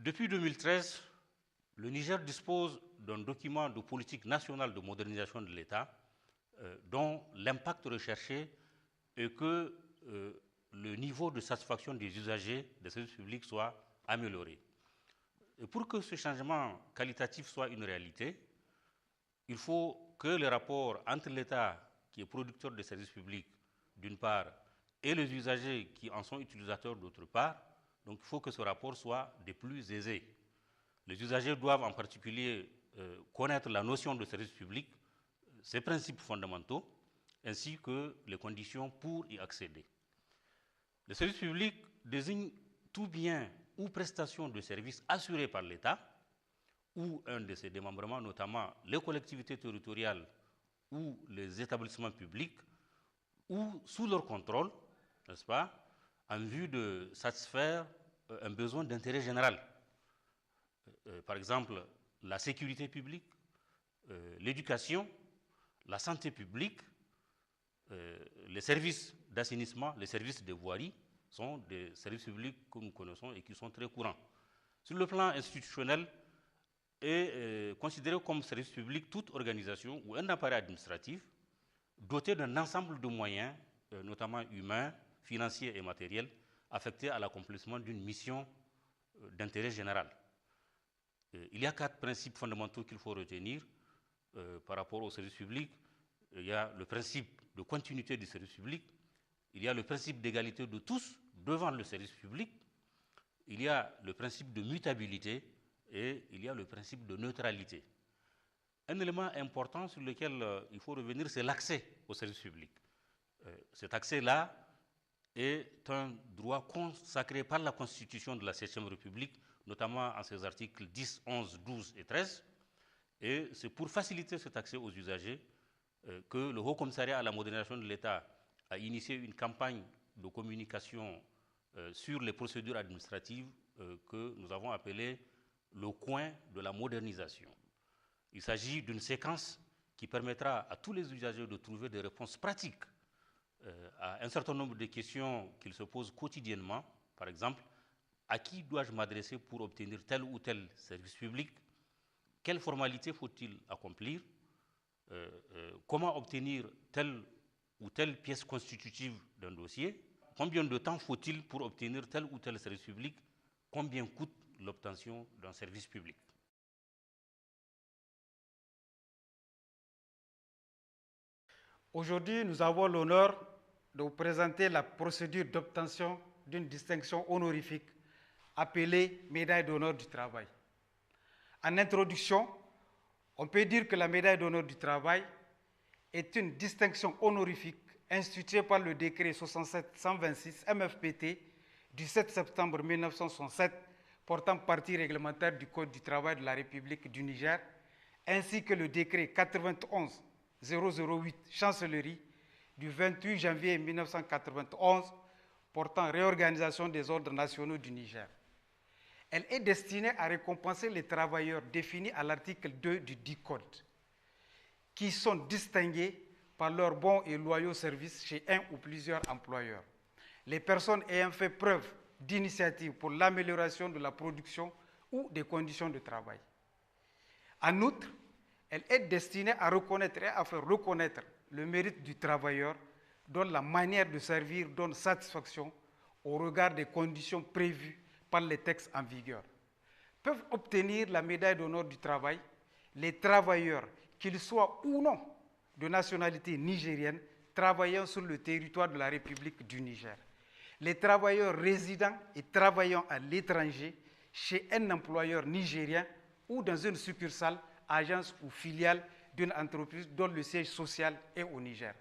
Depuis 2013, le Niger dispose d'un document de politique nationale de modernisation de l'État dont l'impact recherché est que le niveau de satisfaction des usagers des services publics soit amélioré. Et pour que ce changement qualitatif soit une réalité, il faut que les rapports entre l'État, qui est producteur de services publics, d'une part, et les usagers qui en sont utilisateurs, d'autre part, donc il faut que ce rapport soit des plus aisés. Les usagers doivent en particulier connaître la notion de service public, ses principes fondamentaux, ainsi que les conditions pour y accéder. Le service public désigne tout bien ou prestation de services assurés par l'État ou un de ses démembrements, notamment les collectivités territoriales ou les établissements publics, ou sous leur contrôle, n'est-ce pas, en vue de satisfaire un besoin d'intérêt général. Par exemple, la sécurité publique, l'éducation, la santé publique, les services d'assainissement, les services de voirie sont des services publics que nous connaissons et qui sont très courants. Sur le plan institutionnel, est considéré comme service public toute organisation ou un appareil administratif doté d'un ensemble de moyens, notamment humains, financiers et matériels, affectés à l'accomplissement d'une mission d'intérêt général. Il y a 4 principes fondamentaux qu'il faut retenir par rapport au service public. Il y a le principe de continuité du service public, il y a le principe d'égalité de tous devant le service public, il y a le principe de mutabilité et il y a le principe de neutralité. Un élément important sur lequel il faut revenir, c'est l'accès au service public. Cet accès-là est un droit consacré par la Constitution de la 7e République, notamment en ses articles 10, 11, 12 et 13. Et c'est pour faciliter cet accès aux usagers que le Haut Commissariat à la modernisation de l'État a initié une campagne de communication sur les procédures administratives que nous avons appelée le coin de la modernisation. Il s'agit d'une séquence qui permettra à tous les usagers de trouver des réponses pratiques à un certain nombre de questions qu'ils se posent quotidiennement. Par exemple, à qui dois-je m'adresser pour obtenir tel ou tel service public? Quelles formalités faut-il accomplir? Comment obtenir telle ou telle pièce constitutive d'un dossier? Combien de temps faut-il pour obtenir tel ou tel service public? Combien coûte l'obtention d'un service public? Aujourd'hui, nous avons l'honneur de vous présenter la procédure d'obtention d'une distinction honorifique appelée médaille d'honneur du travail. En introduction, on peut dire que la médaille d'honneur du travail est une distinction honorifique instituée par le décret 67-126 MFPT du 7 septembre 1967 portant partie réglementaire du Code du travail de la République du Niger, ainsi que le décret 91-008 Chancellerie du 28 janvier 1991 portant réorganisation des ordres nationaux du Niger. Elle est destinée à récompenser les travailleurs définis à l'article 2 du dit Code, qui sont distingués par leurs bons et loyaux services chez un ou plusieurs employeurs. Les personnes ayant fait preuve d'initiative pour l'amélioration de la production ou des conditions de travail. En outre, elle est destinée à reconnaître et à faire reconnaître le mérite du travailleur dont la manière de servir donne satisfaction au regard des conditions prévues par les textes en vigueur. Peuvent obtenir la médaille d'honneur du travail les travailleurs, qu'ils soient ou non de nationalité nigérienne, travaillant sur le territoire de la République du Niger. Les travailleurs résidant et travaillant à l'étranger chez un employeur nigérien ou dans une succursale, agence ou filiale d'une entreprise dont le siège social est au Niger.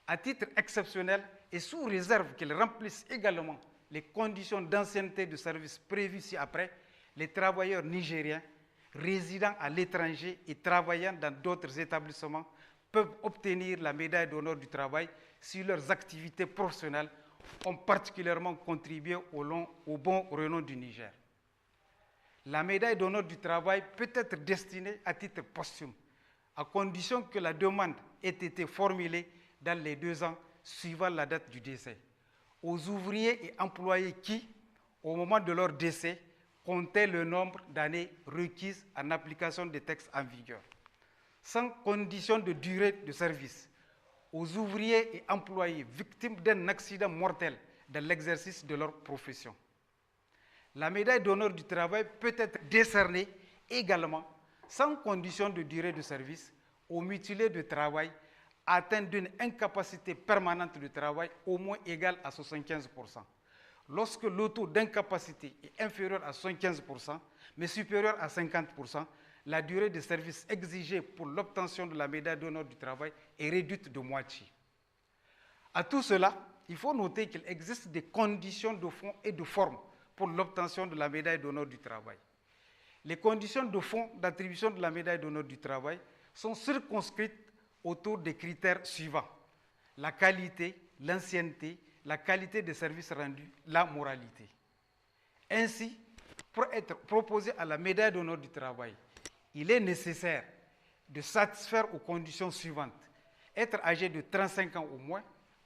À titre exceptionnel et sous réserve qu'ils remplissent également les conditions d'ancienneté de service prévues ci-après, les travailleurs nigériens résidant à l'étranger et travaillant dans d'autres établissements peuvent obtenir la médaille d'honneur du travail si leurs activités professionnelles ont particulièrement contribué au bon renom du Niger. La médaille d'honneur du travail peut être destinée à titre posthume, à condition que la demande ait été formulée dans les 2 ans suivant la date du décès, aux ouvriers et employés qui, au moment de leur décès, comptait le nombre d'années requises en application des textes en vigueur, sans condition de durée de service, aux ouvriers et employés victimes d'un accident mortel dans l'exercice de leur profession. La médaille d'honneur du travail peut être décernée également, sans condition de durée de service, aux mutilés de travail atteints d'une incapacité permanente de travail au moins égale à 75%. Lorsque le taux d'incapacité est inférieur à 75%, mais supérieur à 50%, la durée de service exigée pour l'obtention de la médaille d'honneur du travail est réduite de moitié. À tout cela, il faut noter qu'il existe des conditions de fond et de forme pour l'obtention de la médaille d'honneur du travail. Les conditions de fond d'attribution de la médaille d'honneur du travail sont circonscrites autour des critères suivants: la qualité, l'ancienneté, la qualité des services rendus, la moralité. Ainsi, pour être proposé à la médaille d'honneur du travail, il est nécessaire de satisfaire aux conditions suivantes: être âgé de 35 ans au moins,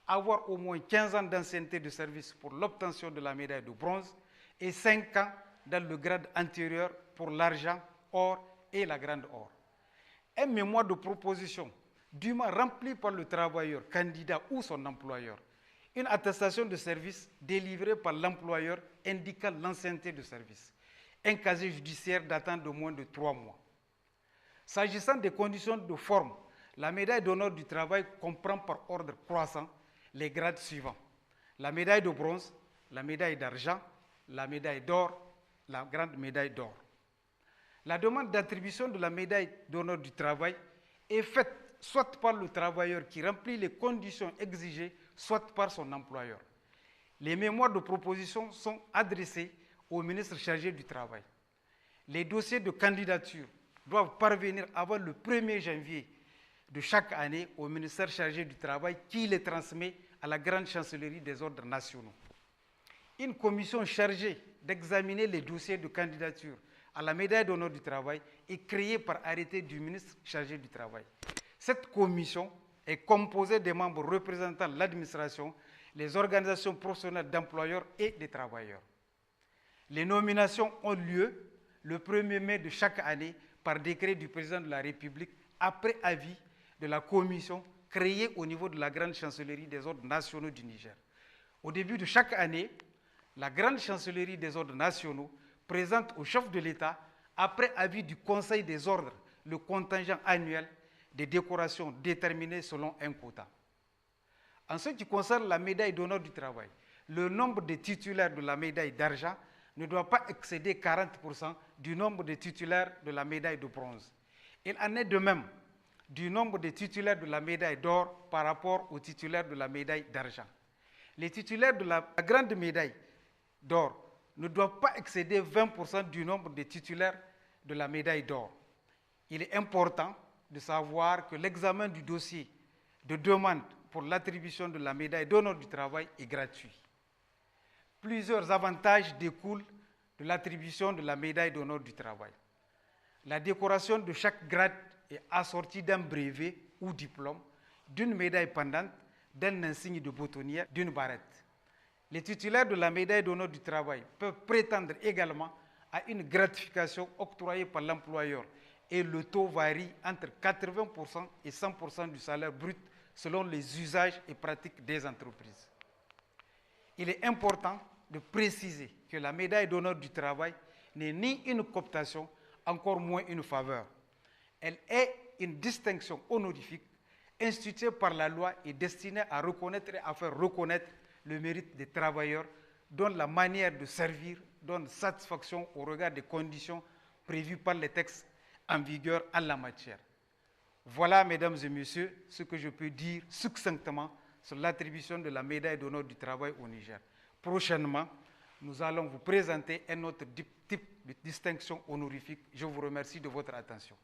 avoir au moins 15 ans d'ancienneté de service pour l'obtention de la médaille de bronze et 5 ans dans le grade antérieur pour l'argent, or et la grande or. Un mémoire de proposition dûment rempli par le travailleur, candidat ou son employeur, une attestation de service délivrée par l'employeur indiquant l'ancienneté de service, un casier judiciaire datant de moins de 3 mois. S'agissant des conditions de forme, la médaille d'honneur du travail comprend par ordre croissant les grades suivants: la médaille de bronze, la médaille d'argent, la médaille d'or, la grande médaille d'or. La demande d'attribution de la médaille d'honneur du travail est faite soit par le travailleur qui remplit les conditions exigées, soit par son employeur. Les mémoires de proposition sont adressés au ministre chargé du Travail. Les dossiers de candidature doivent parvenir avant le 1er janvier de chaque année au ministère chargé du Travail qui les transmet à la Grande Chancellerie des Ordres nationaux. Une commission chargée d'examiner les dossiers de candidature à la médaille d'honneur du travail est créée par arrêté du ministre chargé du Travail. Cette commission est composée des membres représentant l'administration, les organisations professionnelles d'employeurs et des travailleurs. Les nominations ont lieu le 1er mai de chaque année par décret du président de la République après avis de la commission créée au niveau de la Grande Chancellerie des Ordres nationaux du Niger. Au début de chaque année, la Grande Chancellerie des Ordres nationaux présente au chef de l'État, après avis du Conseil des Ordres, le contingent annuel des décorations déterminées selon un quota. En ce qui concerne la médaille d'honneur du travail, le nombre de titulaires de la médaille d'argent ne doit pas excéder 40% du nombre de titulaires de la médaille de bronze. Il en est de même du nombre de titulaires de la médaille d'or par rapport aux titulaires de la médaille d'argent. Les titulaires de la grande médaille d'or ne doivent pas excéder 20% du nombre de titulaires de la médaille d'or. Il est important de savoir que l'examen du dossier de demande pour l'attribution de la médaille d'honneur du travail est gratuit. Plusieurs avantages découlent de l'attribution de la médaille d'honneur du travail. La décoration de chaque grade est assortie d'un brevet ou diplôme, d'une médaille pendante, d'un insigne de boutonnière, d'une barrette. Les titulaires de la médaille d'honneur du travail peuvent prétendre également à une gratification octroyée par l'employeur et le taux varie entre 80% et 100% du salaire brut selon les usages et pratiques des entreprises. Il est important de préciser que la médaille d'honneur du travail n'est ni une cooptation, encore moins une faveur. Elle est une distinction honorifique instituée par la loi et destinée à reconnaître et à faire reconnaître le mérite des travailleurs dont la manière de servir donne satisfaction au regard des conditions prévues par les textes en vigueur en la matière. Voilà, mesdames et messieurs, ce que je peux dire succinctement sur l'attribution de la médaille d'honneur du travail au Niger. Prochainement, nous allons vous présenter un autre type de distinction honorifique. Je vous remercie de votre attention.